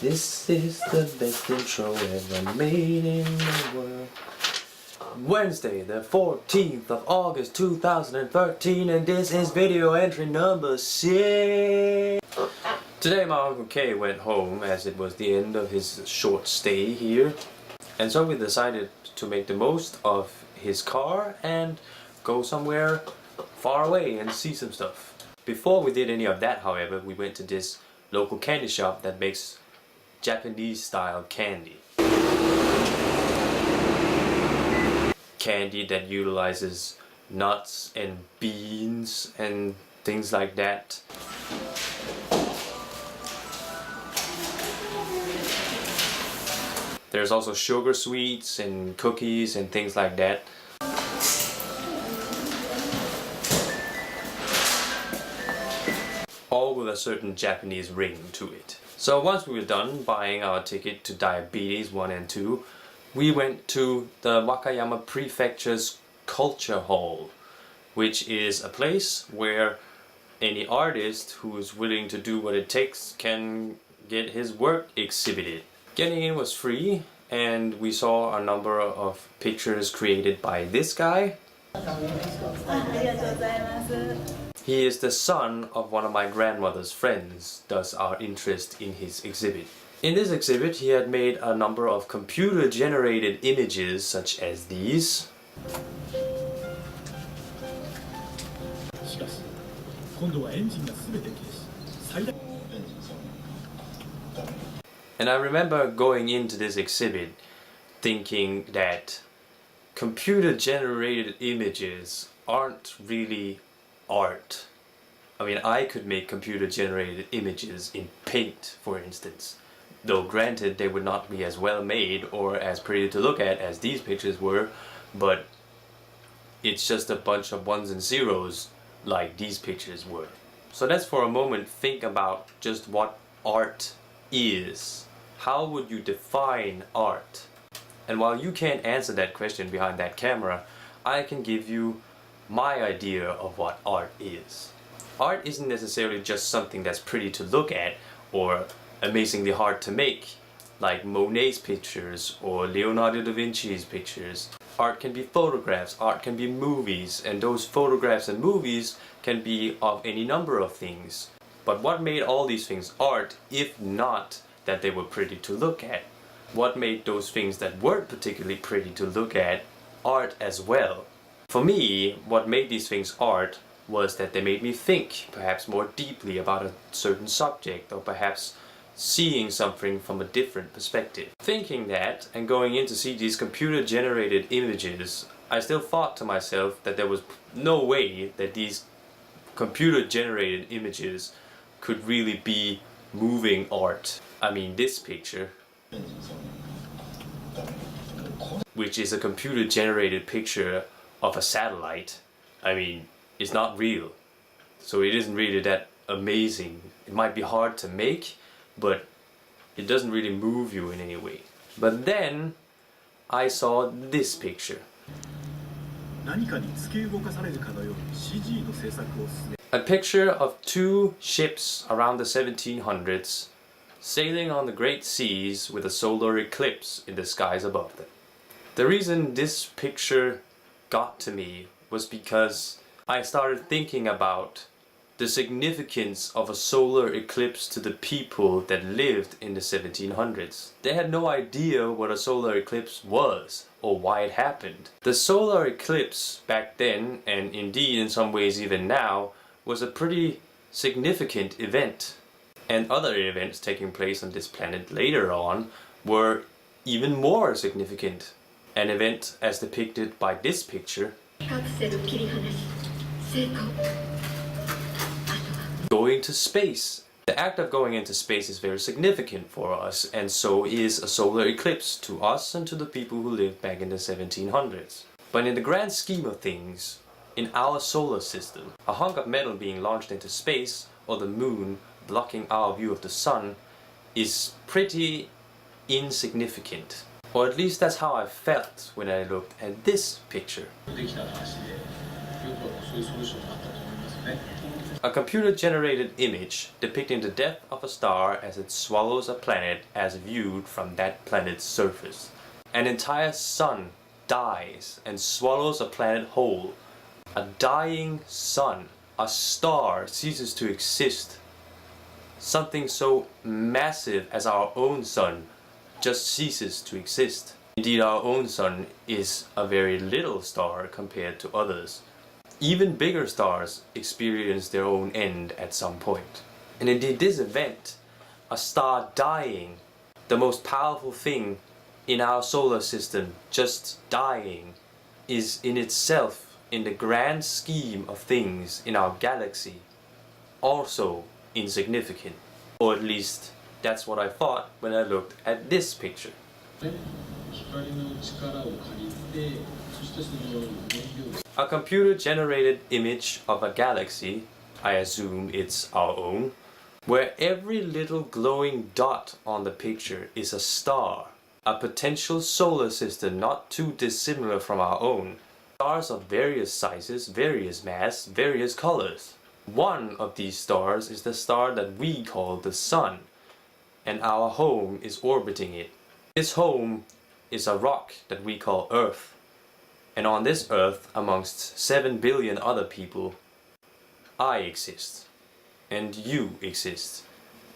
This is the best intro ever made in the world. Wednesday, the 14th of August 2013, and this is video entry number 6. Today my Uncle K went home as it was the end of his short stay here, and so we decided to make the most of his car and go somewhere far away and see some stuff. Before we did any of that, however, we went to this local candy shop that makes Japanese style candy. Candy that utilizes nuts and beans and things like that. There's also sugar sweets and cookies and things like that. All with a certain Japanese ring to it. So once we were done buying our ticket to Diabetes 1 and 2, we went to the Wakayama Prefecture's Culture Hall, which is a place where any artist who is willing to do what it takes can get his work exhibited. Getting in was free, and we saw a number of pictures created by this guy. He is the son of one of my grandmother's friends, thus our interest in his exhibit. In this exhibit, he had made a number of computer-generated images such as these. And I remember going into this exhibit thinking that computer-generated images aren't really art. I mean, I could make computer-generated images in Paint, for instance. Though granted, they would not be as well made or as pretty to look at as these pictures were, but it's just a bunch of ones and zeros like these pictures were. So let's for a moment think about just what art is. How would you define art? And while you can't answer that question behind that camera, I can give you my idea of what art is. Art isn't necessarily just something that's pretty to look at or amazingly hard to make, like Monet's pictures or Leonardo da Vinci's pictures. Art can be photographs, art can be movies, and those photographs and movies can be of any number of things. But what made all these things art, if not that they were pretty to look at? What made those things that weren't particularly pretty to look at art as well? For me, what made these things art was that they made me think perhaps more deeply about a certain subject, or perhaps seeing something from a different perspective. Thinking that and going in to see these computer-generated images, I still thought to myself that there was no way that these computer-generated images could really be moving art. I mean, this picture, which is a computer-generated picture of a satellite, I mean, it's not real. So it isn't really that amazing. It might be hard to make, but it doesn't really move you in any way. But then I saw this picture. A picture of two ships around the 1700s sailing on the great seas with a solar eclipse in the skies above them. The reason this picture got to me was because I started thinking about the significance of a solar eclipse to the people that lived in the 1700s. They had no idea what a solar eclipse was or why it happened. The solar eclipse back then, and indeed in some ways even now, was a pretty significant event. And other events taking place on this planet later on were even more significant. An event as depicted by this picture, going to space. The act of going into space is very significant for us, and so is a solar eclipse to us and to the people who lived back in the 1700s. But in the grand scheme of things, in our solar system, a hunk of metal being launched into space, or the moon blocking our view of the sun, is pretty insignificant. Or at least that's how I felt when I looked at this picture. A computer-generated image depicting the death of a star as it swallows a planet as viewed from that planet's surface. An entire sun dies and swallows a planet whole. A dying sun, a star, ceases to exist. Something so massive as our own sun just ceases to exist. Indeed, our own sun is a very little star compared to others. Even bigger stars experience their own end at some point. And indeed, this event, a star dying, the most powerful thing in our solar system just dying, is in itself, in the grand scheme of things in our galaxy, also insignificant. Or at least that's what I thought when I looked at this picture. A computer-generated image of a galaxy, I assume it's our own, where every little glowing dot on the picture is a star, a potential solar system not too dissimilar from our own. Stars of various sizes, various mass, various colors. One of these stars is the star that we call the Sun, and our home is orbiting it. This home is a rock that we call Earth. And on this Earth, amongst 7 billion other people, I exist. And you exist.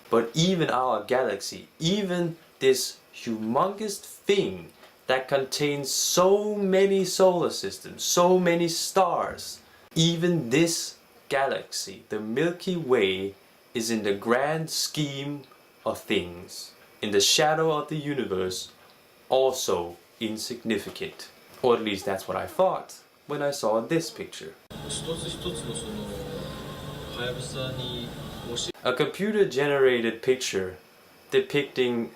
But even our galaxy, even this humongous thing that contains so many solar systems, so many stars, even this galaxy, the Milky Way, is in the grand scheme of things, in the shadow of the universe, also insignificant. Or at least that's what I thought when I saw this picture. A computer-generated picture depicting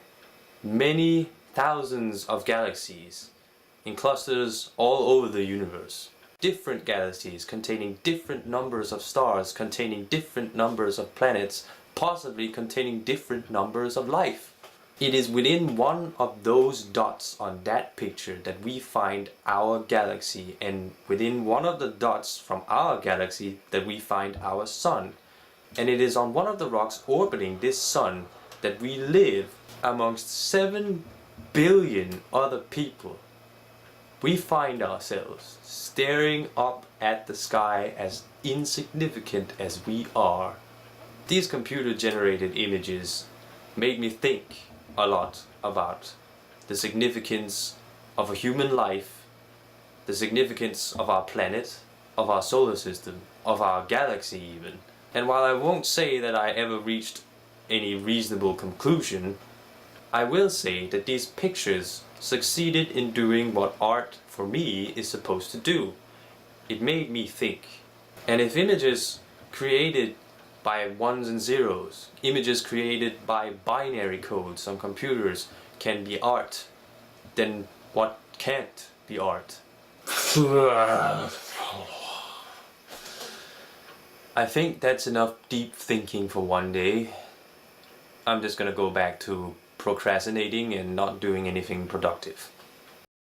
many thousands of galaxies in clusters all over the universe. Different galaxies containing different numbers of stars, containing different numbers of planets, possibly containing different numbers of life. It is within one of those dots on that picture that we find our galaxy, and within one of the dots from our galaxy that we find our sun. And it is on one of the rocks orbiting this sun that we live amongst 7 billion other people. We find ourselves staring up at the sky as insignificant as we are. These computer-generated images made me think a lot about the significance of a human life, the significance of our planet, of our solar system, of our galaxy even. And while I won't say that I ever reached any reasonable conclusion, I will say that these pictures succeeded in doing what art for me is supposed to do. It made me think. And if images created by ones and zeros, images created by binary codes on computers can be art, then what can't be art? I think that's enough deep thinking for one day. I'm just gonna go back to procrastinating and not doing anything productive.